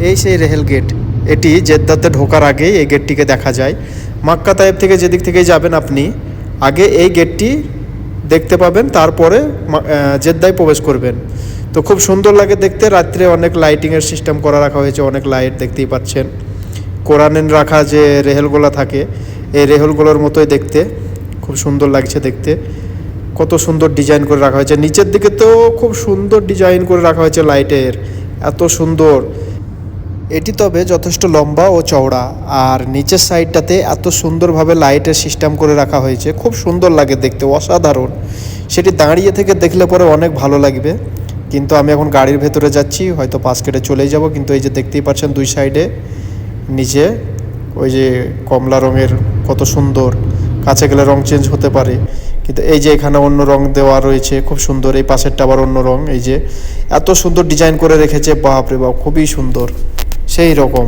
এই সেই রেহেল গেট, এটি জেদ্দাতে ঢোকার আগেই এই গেটটিকে দেখা যায়। মাক্কা তায়েব থেকে যেদিক থেকেই যাবেন আপনি, আগে এই গেটটি দেখতে পাবেন, তারপরে জেদ্দায় প্রবেশ করবেন। তো খুব সুন্দর লাগে দেখতে। রাত্রে অনেক লাইটিংয়ের সিস্টেম করা রাখা হয়েছে, অনেক লাইট দেখতেই পাচ্ছেন। কোরআনের রাখা যে রেহেলগুলো থাকে, এই রেহেলগুলোর মতোই দেখতে, খুব সুন্দর লাগছে দেখতে। কত সুন্দর ডিজাইন করে রাখা হয়েছে, নিচের দিকে তো খুব সুন্দর ডিজাইন করে রাখা হয়েছে লাইটের, এত সুন্দর। এটি তবে যথেষ্ট লম্বা ও চওড়া, আর নিচের সাইডটাতে এত সুন্দরভাবে লাইটের সিস্টেম করে রাখা হয়েছে, খুব সুন্দর লাগে দেখতে, অসাধারণ। সেটি দাঁড়িয়ে থেকে দেখলে পরে অনেক ভালো লাগবে। কিন্তু আমি এখন গাড়ির ভেতরে যাচ্ছি, হয়তো পাশ কেটে চলেই যাব। কিন্তু এই যে দেখতেই পাচ্ছেন দুই সাইডে নিচে ওই যে কমলা রঙের, কত সুন্দর। কাছে গেলে রং চেঞ্জ হতে পারে, কিন্তু এই যে এখানে অন্য রং দেওয়া রয়েছে, খুব সুন্দর। এই পাশেরটা আবার অন্য রং, এই যে এত সুন্দর ডিজাইন করে রেখেছে, বাপ রে বাপ, খুবই সুন্দর, সেই রকম।